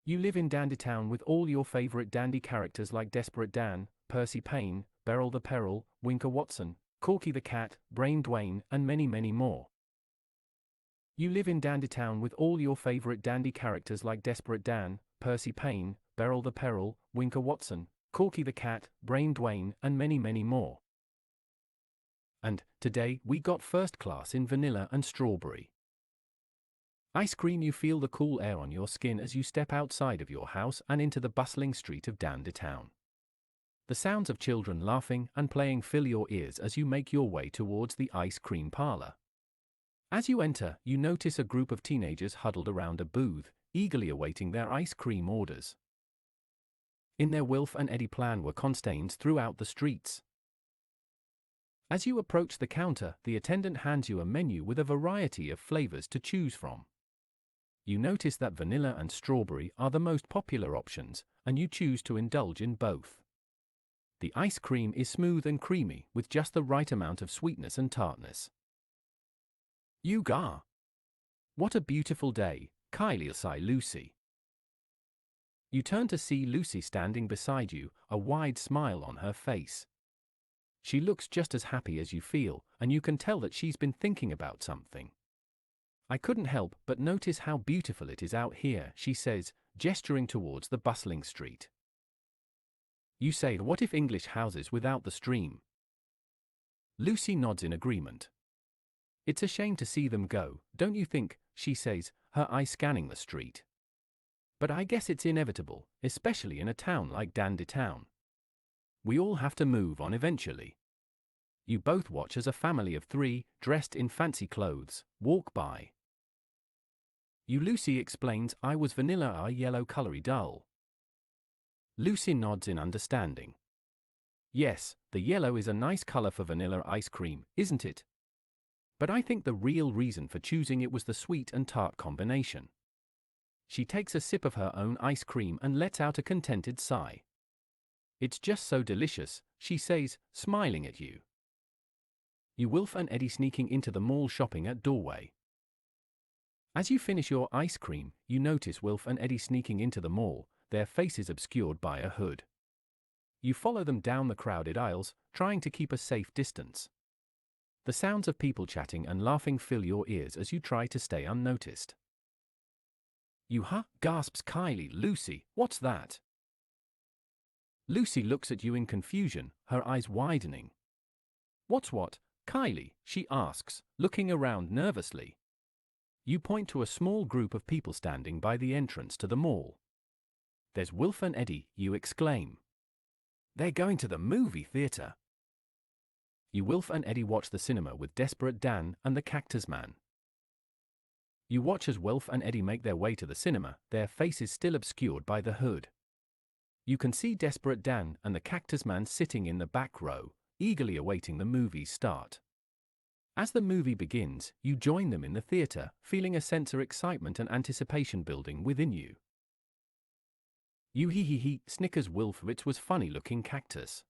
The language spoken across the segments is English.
You live in Dandytown with all your favorite dandy characters like Desperate Dan, Percy Payne, Beryl the Peril, Winker Watson, Corky the Cat, Brain Dwayne, and many, many more. You live in Dandytown with all your favorite dandy characters like Desperate Dan, Percy Payne, Beryl the Peril, Winker Watson, Corky the Cat, Brain Dwayne, and many, many more. And today we got first class in vanilla and strawberry ice cream. You feel the cool air on your skin as you step outside of your house and into the bustling street of Dandytown. The sounds of children laughing and playing fill your ears as you make your way towards the ice cream parlor. As you enter, you notice a group of teenagers huddled around a booth, eagerly awaiting their ice cream orders. In their Wilf and Eddie plan were constains throughout the streets. As you approach the counter, the attendant hands you a menu with a variety of flavors to choose from. You notice that vanilla and strawberry are the most popular options, and you choose to indulge in both. The ice cream is smooth and creamy, with just the right amount of sweetness and tartness. You gah! What a beautiful day, Kylie, sigh Lucy. You turn to see Lucy standing beside you, a wide smile on her face. She looks just as happy as you feel, and you can tell that she's been thinking about something. I couldn't help but notice how beautiful it is out here, she says, gesturing towards the bustling street. You say, what if English houses without the stream? Lucy nods in agreement. It's a shame to see them go, don't you think, she says, her eye scanning the street. But I guess it's inevitable, especially in a town like Dandytown. We all have to move on eventually. You both watch as a family of three, dressed in fancy clothes, walk by. Lucy explains, I was vanilla, a yellow colory dull. Lucy nods in understanding. Yes, the yellow is a nice color for vanilla ice cream, isn't it? But I think the real reason for choosing it was the sweet and tart combination. She takes a sip of her own ice cream and lets out a contented sigh. It's just so delicious, she says, smiling at you. Wilf and Eddie sneaking into the mall shopping at doorway. As you finish your ice cream, you notice Wilf and Eddie sneaking into the mall, their faces obscured by a hood. You follow them down the crowded aisles, trying to keep a safe distance. The sounds of people chatting and laughing fill your ears as you try to stay unnoticed. Gasps Kylie. Lucy, what's that? Lucy looks at you in confusion, her eyes widening. What's what, Kylie? She asks, looking around nervously. You point to a small group of people standing by the entrance to the mall. There's Wilf and Eddie, you exclaim. They're going to the movie theater. Wilf and Eddie watch the cinema with Desperate Dan and the Cactus Man. You watch as Wilf and Eddie make their way to the cinema, their faces still obscured by the hood. You can see Desperate Dan and the Cactus Man sitting in the back row, eagerly awaiting the movie's start. As the movie begins, you join them in the theater, feeling a sense of excitement and anticipation building within you. Snickers Wilf. It was funny-looking cactus.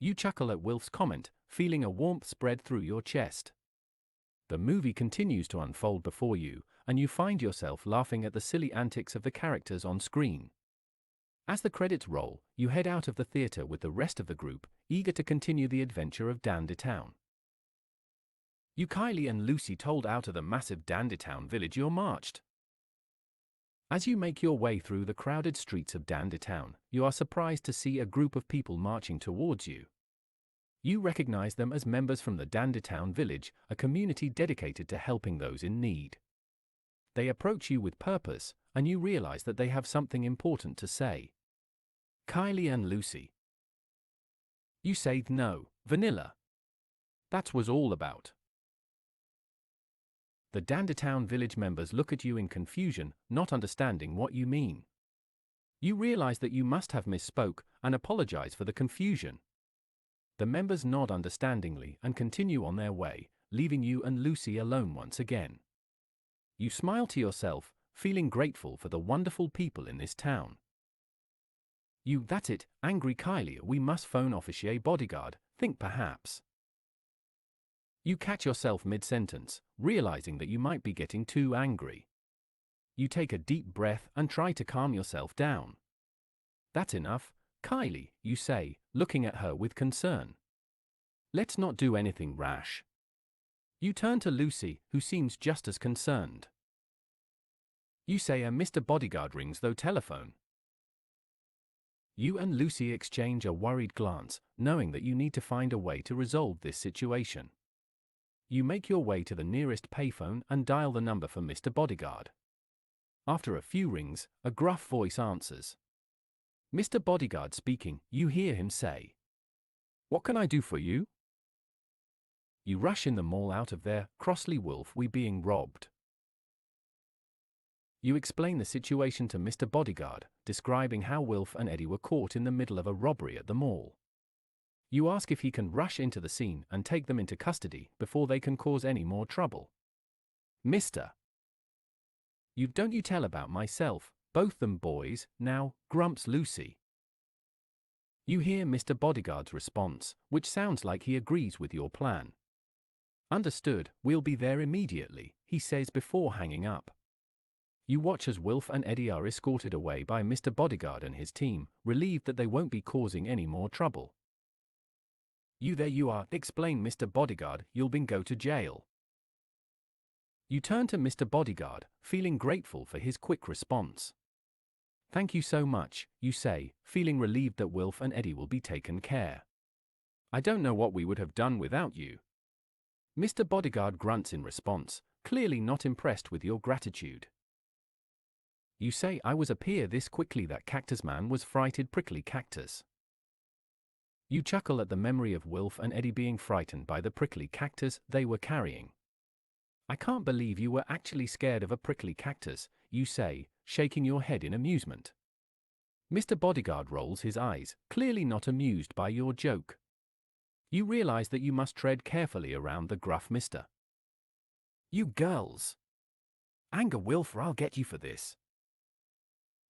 You chuckle at Wilf's comment, feeling a warmth spread through your chest. The movie continues to unfold before you, and you find yourself laughing at the silly antics of the characters on screen. As the credits roll, you head out of the theater with the rest of the group, eager to continue the adventure of Dandytown. Kylie and Lucy told out of the massive Dandytown village you're marched. As you make your way through the crowded streets of Dandytown, you are surprised to see a group of people marching towards you. You recognize them as members from the Dandytown village, a community dedicated to helping those in need. They approach you with purpose, and you realize that they have something important to say. Kylie and Lucy. You say, no, vanilla. That was all about. The Dandytown village members look at you in confusion, not understanding what you mean. You realize that you must have misspoke, and apologize for the confusion. The members nod understandingly and continue on their way, leaving you and Lucy alone once again. You smile to yourself, feeling grateful for the wonderful people in this town. That's it, angry Kylie, we must phone officier bodyguard, think perhaps. You catch yourself mid-sentence, realizing that you might be getting too angry. You take a deep breath and try to calm yourself down. That's enough, Kylie, you say, looking at her with concern. Let's not do anything rash. You turn to Lucy, who seems just as concerned. You say a Mr. Bodyguard rings the telephone. You and Lucy exchange a worried glance, knowing that you need to find a way to resolve this situation. You make your way to the nearest payphone and dial the number for Mr. Bodyguard. After a few rings, a gruff voice answers. Mr. Bodyguard speaking, you hear him say, "What can I do for you?" You rush in the mall out of there, crossly Wolf, we being robbed. You explain the situation to Mr. Bodyguard, describing how Wilf and Eddie were caught in the middle of a robbery at the mall. You ask if he can rush into the scene and take them into custody before they can cause any more trouble. Mr. Don't you tell about myself, both them boys, now, grumps Lucy. You hear Mr. Bodyguard's response, which sounds like he agrees with your plan. Understood, we'll be there immediately, he says before hanging up. You watch as Wilf and Eddie are escorted away by Mr. Bodyguard and his team, relieved that they won't be causing any more trouble. There you are, explain Mr. Bodyguard, you'll been go to jail. You turn to Mr. Bodyguard, feeling grateful for his quick response. Thank you so much, you say, feeling relieved that Wilf and Eddie will be taken care. I don't know what we would have done without you. Mr. Bodyguard grunts in response, clearly not impressed with your gratitude. You say I was appear this quickly that Cactus Man was frighted prickly cactus. You chuckle at the memory of Wilf and Eddie being frightened by the prickly cactus they were carrying. I can't believe you were actually scared of a prickly cactus, you say, shaking your head in amusement. Mr. Bodyguard rolls his eyes, clearly not amused by your joke. You realize that you must tread carefully around the gruff Mr. You girls! Anger Wilf or I'll get you for this.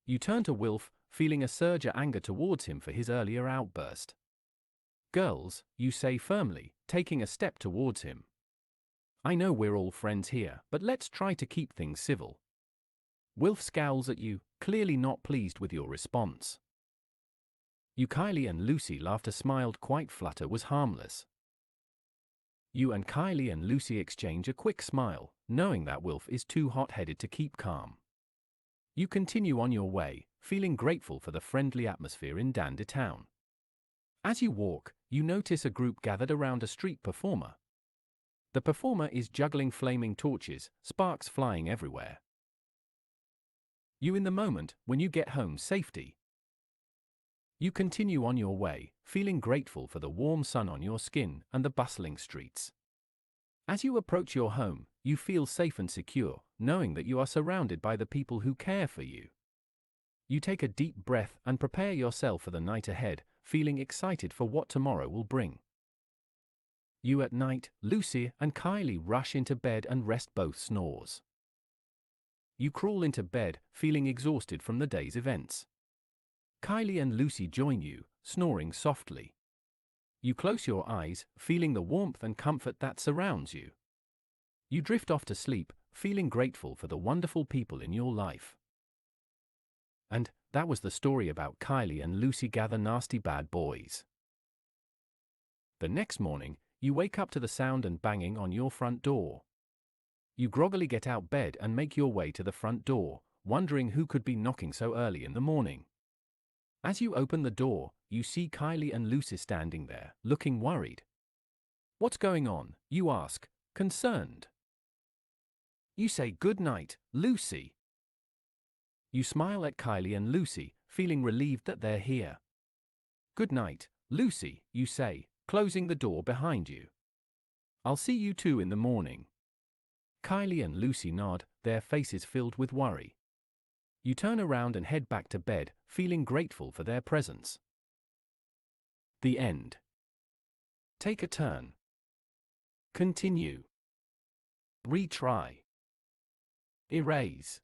You turn to Wilf, feeling a surge of anger towards him for his earlier outburst. Girls, you say firmly, taking a step towards him. I know we're all friends here, but let's try to keep things civil. Wilf scowls at you, clearly not pleased with your response. You Kylie and Lucy laughed, smiled quite flutter was harmless. You and Kylie and Lucy exchange a quick smile, knowing that Wilf is too hot-headed to keep calm. You continue on your way, feeling grateful for the friendly atmosphere in Dandytown. As you walk, you notice a group gathered around a street performer. The performer is juggling flaming torches, sparks flying everywhere. You in the moment, when you get home safety. You continue on your way, feeling grateful for the warm sun on your skin and the bustling streets. As you approach your home, you feel safe and secure, knowing that you are surrounded by the people who care for you. You take a deep breath and prepare yourself for the night ahead, feeling excited for what tomorrow will bring. You at night, Lucy and Kylie rush into bed and rest both snores. You crawl into bed, feeling exhausted from the day's events. Kylie and Lucy join you, snoring softly. You close your eyes, feeling the warmth and comfort that surrounds you. You drift off to sleep, feeling grateful for the wonderful people in your life. And that was the story about Kylie and Lucy gather nasty bad boys. The next morning, you wake up to the sound and banging on your front door. You groggily get out bed and make your way to the front door, wondering who could be knocking so early in the morning. As you open the door, you see Kylie and Lucy standing there, looking worried. What's going on? You ask, concerned. You say good night, Lucy. You smile at Kylie and Lucy, feeling relieved that they're here. Good night, Lucy, you say, closing the door behind you. I'll see you two in the morning. Kylie and Lucy nod, their faces filled with worry. You turn around and head back to bed, feeling grateful for their presence. The end. Take a turn. Continue. Retry. Erase.